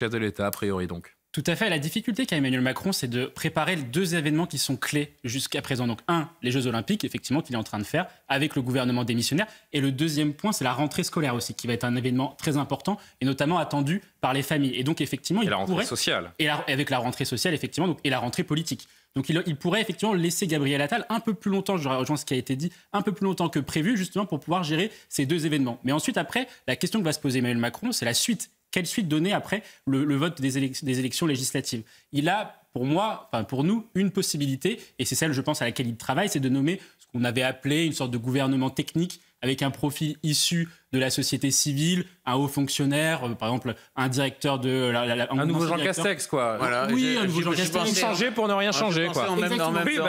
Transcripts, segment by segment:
Chef de l'État, a priori donc. Tout à fait. La difficulté qu'a Emmanuel Macron, c'est de préparer les deux événements qui sont clés jusqu'à présent. Donc, les Jeux Olympiques, effectivement, qu'il est en train de faire avec le gouvernement démissionnaire. Et le deuxième point, c'est la rentrée scolaire aussi, qui va être un événement très important et notamment attendu par les familles. Et donc, effectivement, la rentrée sociale. Et avec la rentrée sociale, effectivement, et la rentrée politique. Donc, il pourrait effectivement laisser Gabriel Attal un peu plus longtemps, je rejoins ce qui a été dit, un peu plus longtemps que prévu, justement, pour pouvoir gérer ces deux événements. Mais ensuite, après, la question que va se poser Emmanuel Macron, c'est la suite. Quelle suite donner après le vote des élections législatives? Il a, pour nous, une possibilité, et c'est celle, je pense, à laquelle il travaille, c'est de nommer ce qu'on avait appelé une sorte de gouvernement technique avec un profil issu de la société civile, un haut fonctionnaire, par exemple un directeur de... un nouveau Jean Castex, quoi. Voilà, oui, un nouveau Jean Castex. Changer pour ne rien changer, quoi.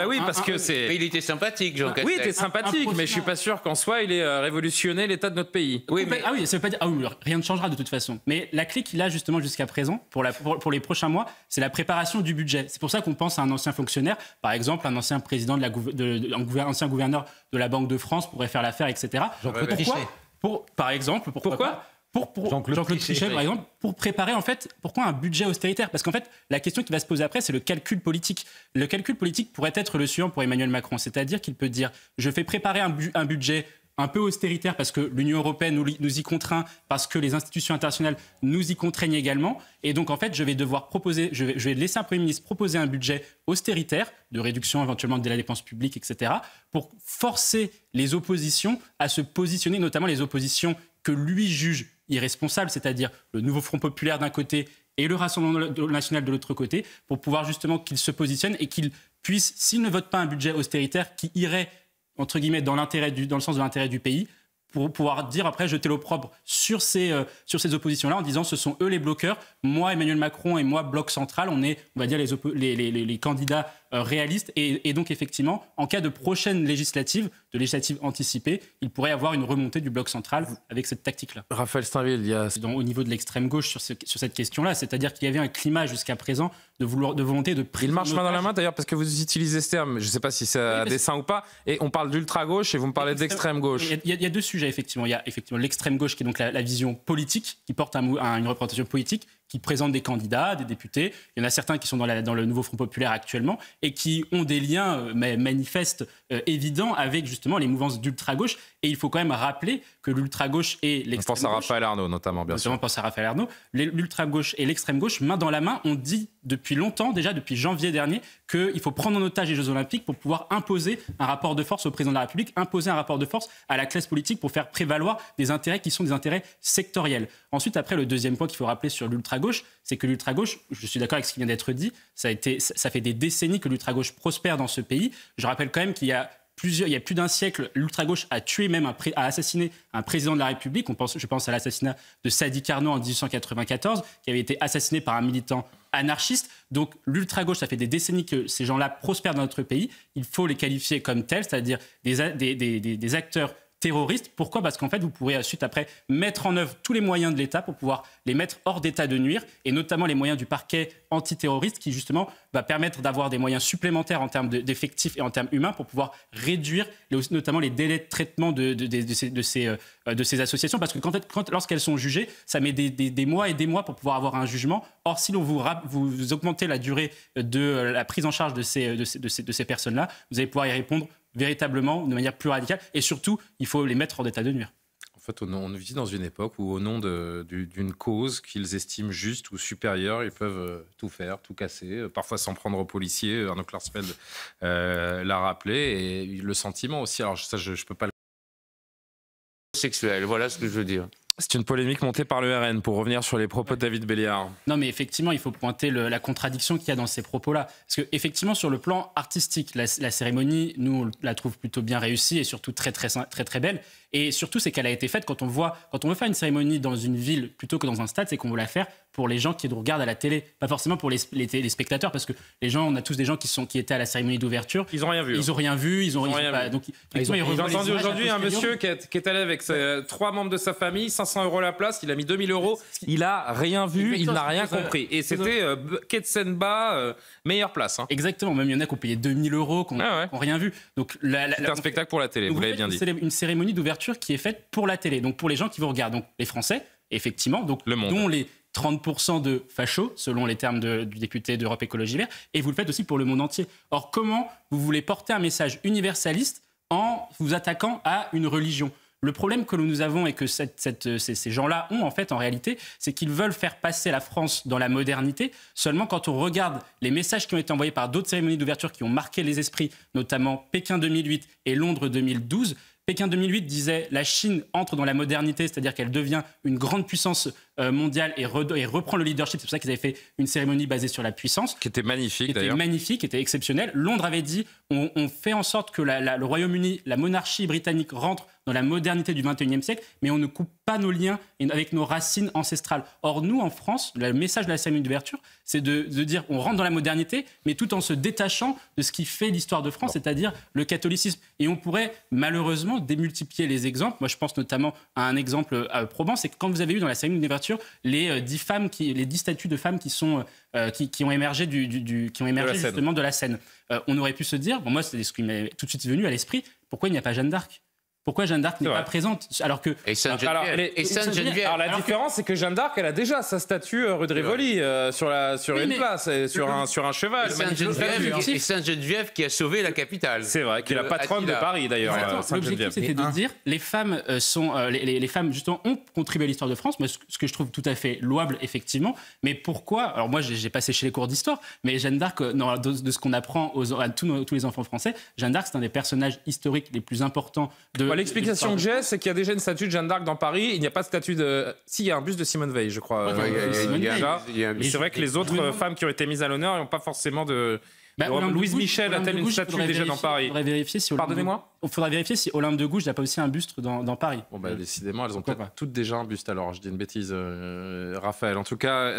Oui, parce que c'est... Mais il était sympathique, Jean Castex. Oui, il était sympathique, mais je suis pas sûr qu'en soi, il ait révolutionné l'état de notre pays. Oui, mais... Ah oui, ça veut pas dire... Ah oui, rien ne changera de toute façon. Mais la clé qu'il a justement jusqu'à présent, pour les prochains mois, c'est la préparation du budget. C'est pour ça qu'on pense à un ancien fonctionnaire, par exemple, un ancien président ancien gouverneur de la Banque de France pourrait faire l'affaire, etc. Jean-Claude Trichet. Par exemple, pourquoi Jean-Claude Trichet, par exemple, pour préparer, en fait, pourquoi un budget austéritaire? Parce qu'en fait, la question qui va se poser après, c'est le calcul politique. Le calcul politique pourrait être le suivant pour Emmanuel Macron, c'est-à-dire qu'il peut dire « je fais préparer un budget un peu austéritaire parce que l'Union européenne nous y contraint, parce que les institutions internationales nous y contraignent également. Et donc, en fait, je vais devoir je vais laisser un Premier ministre proposer un budget austéritaire, de réduction éventuellement de la dépense publique, etc., pour forcer les oppositions à se positionner, notamment les oppositions que lui juge irresponsables, c'est-à-dire le Nouveau Front Populaire d'un côté et le Rassemblement national de l'autre côté, pour pouvoir justement qu'ils se positionnent et qu'ils puissent, s'ils ne votent pas un budget austéritaire qui irait entre guillemets, dans le sens de l'intérêt du pays, pour pouvoir dire après jeter l'opprobre sur ces oppositions-là en disant ce sont eux les bloqueurs, moi Emmanuel Macron et moi Bloc Central, on va dire les candidats réalistes et donc effectivement en cas de prochaine législative anticipée, il pourrait y avoir une remontée du Bloc Central avec cette tactique-là. Raphaël Steinville, il y a... Au niveau de l'extrême gauche sur cette question-là, c'est-à-dire qu'il y avait un climat jusqu'à présent de volonté de prise. Il marche main dans la main d'ailleurs parce que vous utilisez ce terme, je ne sais pas si c'est à dessein ou pas, et on parle d'ultra-gauche et vous me parlez d'extrême gauche. Il y a deux sujets effectivement. Il y a effectivement l'extrême gauche qui est donc la vision politique, qui porte une représentation politique, qui présente des candidats, des députés. Il y en a certains qui sont dans le Nouveau Front Populaire actuellement et qui ont des liens manifestes, évidents avec justement les mouvances d'ultra-gauche. Et il faut quand même rappeler que l'ultra-gauche et l'extrême-gauche... On pense à Raphaël Arnaud notamment, bien sûr. On pense à Raphaël Arnaud. L'ultra-gauche et l'extrême-gauche, main dans la main, ont dit depuis longtemps, déjà depuis janvier dernier, qu'il faut prendre en otage les Jeux Olympiques pour pouvoir imposer un rapport de force au président de la République, imposer un rapport de force à la classe politique pour faire prévaloir des intérêts qui sont des intérêts sectoriels. Ensuite, après, le deuxième point qu'il faut rappeler sur l'ultra-gauche, c'est que l'ultra-gauche, je suis d'accord avec ce qui vient d'être dit, ça fait des décennies que l'ultra-gauche prospère dans ce pays. Je rappelle quand même qu'il y a plus d'un siècle, l'ultra-gauche a tué même, a assassiné un président de la République. Je pense à l'assassinat de Sadi Carnot en 1894, qui avait été assassiné par un militant anarchiste. Donc l'ultra-gauche, ça fait des décennies que ces gens-là prospèrent dans notre pays. Il faut les qualifier comme tels, c'est-à-dire des acteurs terroristes. Pourquoi ? Parce qu'en fait, vous pourrez ensuite après mettre en œuvre tous les moyens de l'État pour pouvoir les mettre hors d'état de nuire, et notamment les moyens du parquet antiterroriste qui justement va permettre d'avoir des moyens supplémentaires en termes d'effectifs et en termes humains pour pouvoir réduire notamment les délais de traitement de ces associations, parce que lorsqu'elles sont jugées, ça met des mois et des mois pour pouvoir avoir un jugement. Or, si vous augmentez la durée de la prise en charge de ces personnes-là, vous allez pouvoir y répondre véritablement de manière plus radicale, et surtout, il faut les mettre hors d'état de nuire. En fait, on vit dans une époque où, au nom d'une cause qu'ils estiment juste ou supérieure, ils peuvent tout faire, tout casser, parfois s'en prendre aux policiers. Arnaud Klarsfeld l'a rappelé, et le sentiment aussi, alors ça, je peux pas le... Sexuel, voilà ce que je veux dire. C'est une polémique montée par le RN, pour revenir sur les propos de David Béliard. Non, mais effectivement, il faut pointer la contradiction qu'il y a dans ces propos-là. Parce qu'effectivement, sur le plan artistique, la cérémonie, nous, on la trouve plutôt bien réussie et surtout très, très, très, très belle. Et surtout, c'est qu'elle a été faite quand on veut faire une cérémonie dans une ville plutôt que dans un stade, c'est qu'on veut la faire pour les gens qui nous regardent à la télé, pas forcément pour les spectateurs, parce que on a tous des gens qui étaient à la cérémonie d'ouverture. Ils n'ont rien vu. Ils n'ont rien vu. Ils ont rien vu. Donc, j'ai entendu aujourd'hui un monsieur qui est allé avec 3 membres de sa famille, 500 € la place, il a mis 2000 €, il a rien vu, il n'a rien compris. Et c'était quai de Seine-Bas, meilleure place. Hein. Exactement, même il y en a qui ont payé 2000 €, qui n'ont rien vu. Donc c'est un spectacle pour la télé, vous l'avez bien dit. C'est une cérémonie d'ouverture qui est faite pour la télé, donc pour les gens qui vous regardent, donc les Français, effectivement, donc dont 30% de fachos, selon les termes du député d'Europe Écologie Les Verts, et vous le faites aussi pour le monde entier. Or, comment vous voulez porter un message universaliste en vous attaquant à une religion ? Le problème que nous avons et que ces gens-là ont en fait en réalité, c'est qu'ils veulent faire passer la France dans la modernité. Seulement quand on regarde les messages qui ont été envoyés par d'autres cérémonies d'ouverture qui ont marqué les esprits, notamment Pékin 2008 et Londres 2012, Pékin 2008 disait la Chine entre dans la modernité, c'est-à-dire qu'elle devient une grande puissance mondiale et reprend le leadership. C'est pour ça qu'ils avaient fait une cérémonie basée sur la puissance. Qui était magnifique d'ailleurs. Qui était magnifique, qui était exceptionnelle. Londres avait dit on fait en sorte que le Royaume-Uni, la monarchie britannique rentre dans la modernité du XXIe siècle, mais on ne coupe pas nos liens avec nos racines ancestrales. Or, nous, en France, le message de la cérémonie d'ouverture, c'est de dire on rentre dans la modernité, mais tout en se détachant de ce qui fait l'histoire de France, c'est-à-dire le catholicisme. Et on pourrait malheureusement démultiplier les exemples. Moi, je pense notamment à un exemple probant, c'est que quand vous avez eu dans la cérémonie d'ouverture les 10 statues de femmes qui ont émergé justement de la scène, on aurait pu se dire, bon, moi, c'est ce qui m'est tout de suite venu à l'esprit, pourquoi il n'y a pas Jeanne d'Arc ? Pourquoi Jeanne d'Arc n'est pas présente alors que Et Sainte-Geneviève. Alors la différence, c'est que Jeanne d'Arc, elle a déjà sa statue rue de Rivoli sur une place, sur un cheval. Et Sainte-Geneviève qui a sauvé la capitale. C'est vrai, qui est la patronne de Paris d'ailleurs. L'objectif, c'était de dire les femmes les femmes justement ont contribué à l'histoire de France, ce que je trouve tout à fait louable effectivement. Mais pourquoi ? Alors moi, j'ai pas séché les cours d'histoire, mais Jeanne d'Arc, de ce qu'on apprend à tous les enfants français, Jeanne d'Arc, c'est un des personnages historiques les plus importants de. L'explication que j'ai, c'est qu'il y a déjà une statue de Jeanne d'Arc dans Paris. Il n'y a pas de statue de. Si, il y a un buste de Simone Veil, je crois. Mais c'est vrai que les autres femmes qui ont été mises à l'honneur n'ont pas forcément de. Louise Michel a-t-elle une statue déjà dans Paris ? Pardonnez-moi ? Il faudra vérifier si Olympe de Gouges n'a pas aussi un buste dans Paris. Bon, décidément, elles ont peut-être toutes déjà un buste. Alors, je dis une bêtise, Raphaël. En tout cas,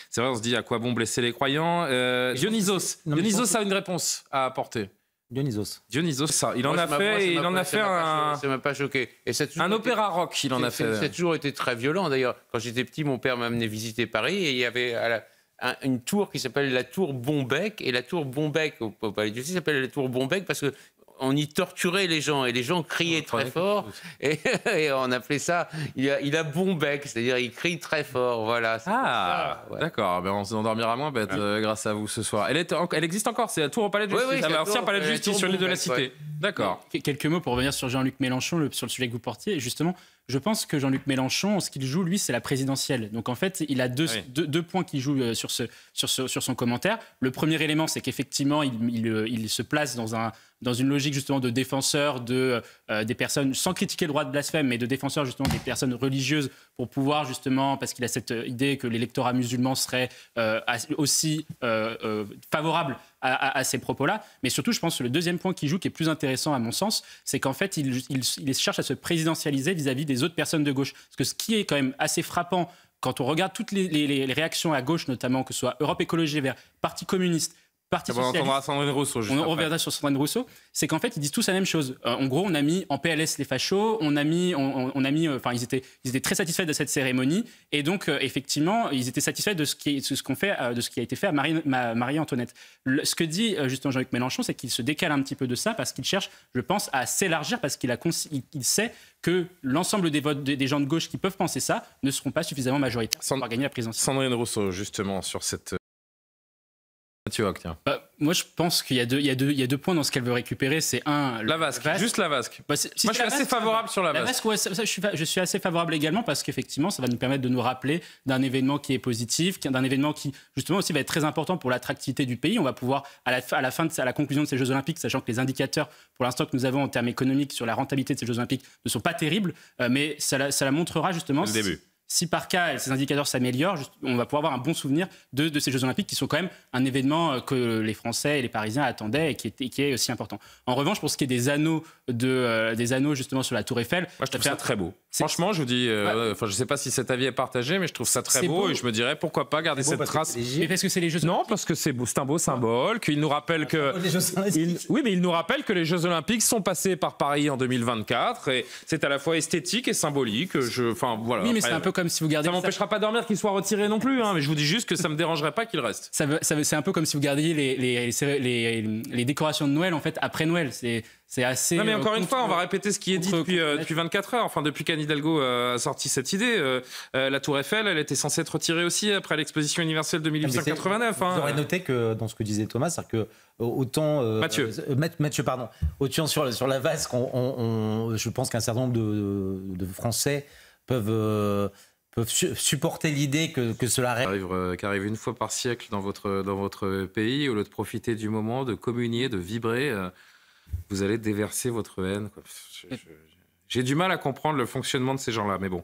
c'est vrai, on se dit à quoi bon blesser les croyants. Dionysos a une réponse à apporter. Dionysos, ça. Il en a fait un. Ça m'a pas choqué. Et un opéra rock, il en a fait. Ça a toujours été très violent. D'ailleurs, quand j'étais petit, mon père m'a amené visiter Paris et il y avait une tour qui s'appelle la tour Bombec. Et la tour Bombec, au Palais de Justice, s'appelle la tour Bombec parce que on y torturait les gens et les gens criaient très fort et on appelait ça il a bon bec, c'est-à-dire il crie très fort, voilà. D'accord, on s'endormira moins bête grâce à vous ce soir. Elle existe encore, c'est la tour au Palais de Justice, l'ancien Palais de Justice sur l'île de la Cité. D'accord. Quelques mots pour revenir sur Jean-Luc Mélenchon, sur le sujet que vous portiez. Et justement, je pense que Jean-Luc Mélenchon, ce qu'il joue, lui, c'est la présidentielle. Donc en fait, il a deux points qu'il joue sur son commentaire. Le premier élément, c'est qu'effectivement, il se place dans une logique justement de défenseur des personnes, sans critiquer le droit de blasphème, mais de défenseur justement des personnes religieuses pour pouvoir justement, parce qu'il a cette idée que l'électorat musulman serait aussi favorable à ces propos-là. Mais surtout, je pense que le deuxième point qu'il joue, qui est plus intéressant à mon sens, c'est qu'en fait, il cherche à se présidentialiser vis-à-vis des autres personnes de gauche. Parce que ce qui est quand même assez frappant, quand on regarde toutes les réactions à gauche, notamment, que ce soit Europe Écologie Les Verts, Parti communiste, Parti socialiste, on entendra Sandrine Rousseau. On reviendra sur Sandrine Rousseau. C'est qu'en fait, ils disent tous la même chose. En gros, on a mis en PLS les fachos. Enfin, ils étaient très satisfaits de cette cérémonie. Et donc, effectivement, ils étaient satisfaits de ce qui a été fait à Marie-Antoinette. Ce que dit justement Jean-Luc Mélenchon, c'est qu'il se décale un petit peu de ça parce qu'il cherche, je pense, à s'élargir parce qu'il sait que l'ensemble des gens de gauche qui peuvent penser ça ne seront pas suffisamment majoritaires pour gagner la présidentielle. Sandrine Rousseau, justement, sur cette. Moi, je pense qu'il y a deux points dans ce qu'elle veut récupérer. C'est la vasque. Juste la vasque. Moi, je suis assez favorable sur la vasque. Je suis assez favorable également parce qu'effectivement, ça va nous permettre de nous rappeler d'un événement qui est positif, d'un événement qui, justement, aussi va être très important pour l'attractivité du pays. On va pouvoir, à la conclusion de ces Jeux Olympiques, sachant que les indicateurs, pour l'instant, que nous avons en termes économiques sur la rentabilité de ces Jeux Olympiques ne sont pas terribles, mais ça la montrera justement. C'est le début. Si par cas ces indicateurs s'améliorent, on va pouvoir avoir un bon souvenir de ces Jeux Olympiques qui sont quand même un événement que les Français et les Parisiens attendaient et qui est aussi important. En revanche, pour ce qui est des anneaux justement sur la Tour Eiffel, moi je trouve ça très beau. Franchement, je vous dis, je ne sais pas si cet avis est partagé, mais je trouve ça très beau et je me dirais pourquoi pas garder cette trace. Mais parce que c'est les Jeux Olympiques. Non, parce que c'est un beau symbole, qu'il nous rappelle que. Oui, mais il nous rappelle que les Jeux Olympiques sont passés par Paris en 2024 et c'est à la fois esthétique et symbolique. Oui, mais c'est un peu comme si vous gardiez... Ça m'empêchera pas de dormir qu'il soit retiré non plus, hein, mais je vous dis juste que ça me dérangerait pas qu'il reste. C'est un peu comme si vous gardiez les décorations de Noël en fait après Noël. C'est assez... Non mais encore une fois, on va répéter ce qui est dit depuis 24 heures. Enfin, depuis qu'Anne Hidalgo a sorti cette idée, la Tour Eiffel, elle était censée être retirée aussi après l'exposition universelle de 1889. Vous aurez noté que dans ce que disait Thomas, c'est-à-dire que autant... Mathieu, pardon. Autant sur la vasque, je pense qu'un certain nombre de Français peuvent supporter l'idée que cela qu'arrive une fois par siècle dans votre pays, au lieu de profiter du moment, de communier, de vibrer, vous allez déverser votre haine, quoi. J'ai du mal à comprendre le fonctionnement de ces gens-là, mais bon.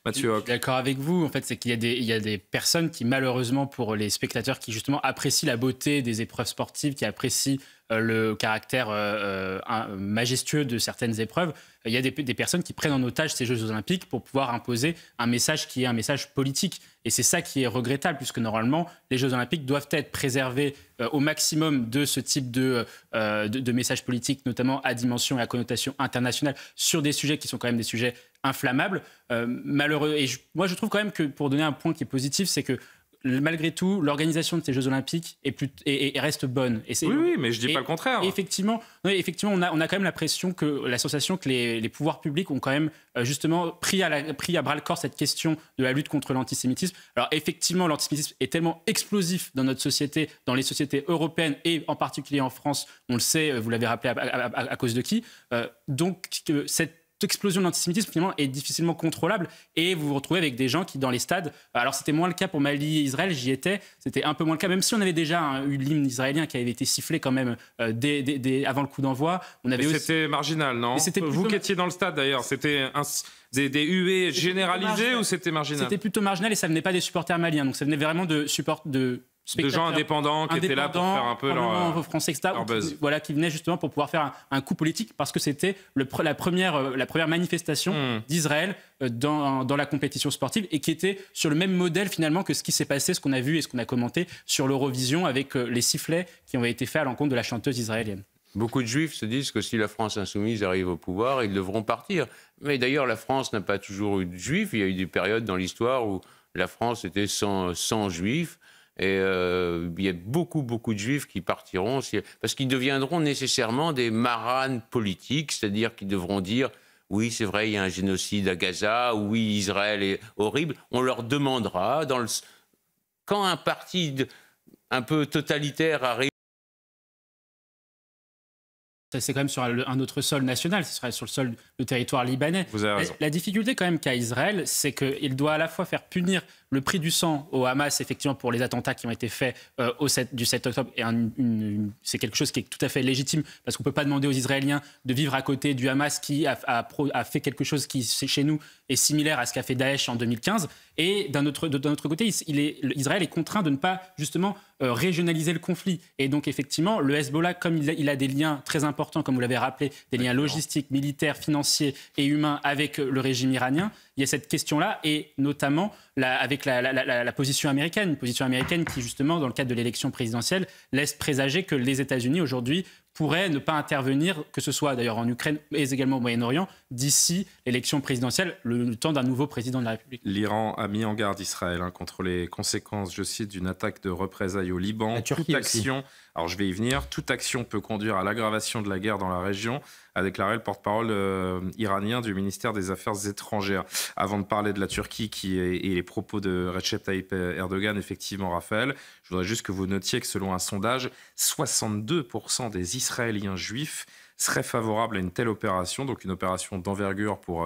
Mathieu Hoc. Je suis d'accord avec vous. En fait, c'est qu'il y a des personnes qui, malheureusement, pour les spectateurs qui, justement, apprécient la beauté des épreuves sportives, qui apprécient le caractère majestueux de certaines épreuves, il y a des personnes qui prennent en otage ces Jeux Olympiques pour pouvoir imposer un message qui est un message politique. Et c'est ça qui est regrettable, puisque normalement, les Jeux Olympiques doivent être préservés au maximum de ce type de messages politiques, notamment à dimension et à connotation internationale, sur des sujets qui sont quand même des sujets inflammables. Malheureux. Et moi, je trouve quand même que, pour donner un point qui est positif, c'est que malgré tout, l'organisation de ces Jeux Olympiques reste bonne. Oui, mais je ne dis pas le contraire. Effectivement, on a quand même l'impression que la sensation que les pouvoirs publics ont quand même justement pris à bras-le-corps cette question de la lutte contre l'antisémitisme. Alors effectivement, l'antisémitisme est tellement explosif dans notre société, dans les sociétés européennes et en particulier en France. On le sait, vous l'avez rappelé à cause de qui. Donc cette explosion de l'antisémitisme finalement est difficilement contrôlable et vous vous retrouvez avec des gens qui dans les stades, alors c'était moins le cas pour Mali et Israël, j'y étais, c'était un peu moins le cas, même si on avait déjà eu l'hymne israélien qui avait été sifflé quand même avant le coup d'envoi. C'était marginal, non? Vous qui étiez dans le stade d'ailleurs, c'était des huées généralisées ou c'était marginal? C'était plutôt marginal et ça venait pas des supporters maliens, donc ça venait vraiment de gens indépendants qui étaient là pour faire un peu leur français, etc., buzz. Qui venaient justement pour pouvoir faire un coup politique parce que c'était la première manifestation d'Israël dans la compétition sportive et qui était sur le même modèle finalement que ce qui s'est passé, ce qu'on a vu et ce qu'on a commenté sur l'Eurovision avec les sifflets qui ont été faits à l'encontre de la chanteuse israélienne. Beaucoup de Juifs se disent que si la France insoumise arrive au pouvoir, ils devront partir. Mais d'ailleurs, la France n'a pas toujours eu de Juifs. Il y a eu des périodes dans l'histoire où la France était sans Juifs. Et il y a beaucoup de Juifs qui partiront parce qu'ils deviendront nécessairement des maranes politiques, c'est-à-dire qu'ils devront dire « oui, c'est vrai, il y a un génocide à Gaza, oui, Israël est horrible ». On leur demandera, quand un parti un peu totalitaire arrive... C'est quand même sur un autre sol national, ce serait sur le territoire libanais. Vous avez raison. La difficulté quand même qu'a Israël, c'est qu'il doit à la fois faire punir le prix du sang au Hamas, effectivement, pour les attentats qui ont été faits du 7 octobre. Et c'est quelque chose qui est tout à fait légitime, parce qu'on ne peut pas demander aux Israéliens de vivre à côté du Hamas qui a fait quelque chose qui, chez nous, est similaire à ce qu'a fait Daesh en 2015. Et d'un autre côté, Israël est contraint de ne pas, justement, régionaliser le conflit. Et donc, effectivement, le Hezbollah, comme il a des liens très importants, comme vous l'avez rappelé, des liens logistiques, militaires, financiers et humains avec le régime iranien, il y a cette question-là, et notamment avec la position américaine. Une position américaine qui, justement, dans le cadre de l'élection présidentielle, laisse présager que les États-Unis, aujourd'hui, pourraient ne pas intervenir, que ce soit d'ailleurs en Ukraine mais également au Moyen-Orient, d'ici l'élection présidentielle, le temps d'un nouveau président de la République. L'Iran a mis en garde Israël contre les conséquences, je cite, d'une attaque de représailles au Liban. La Turquie aussi. Alors je vais y venir, toute action peut conduire à l'aggravation de la guerre dans la région, a déclaré le porte-parole iranien du ministère des Affaires étrangères. Avant de parler de la Turquie et les propos de Recep Tayyip Erdogan, effectivement, Raphaël, je voudrais juste que vous notiez que selon un sondage, 62% des Israéliens juifs seraient favorables à une telle opération, donc une opération d'envergure pour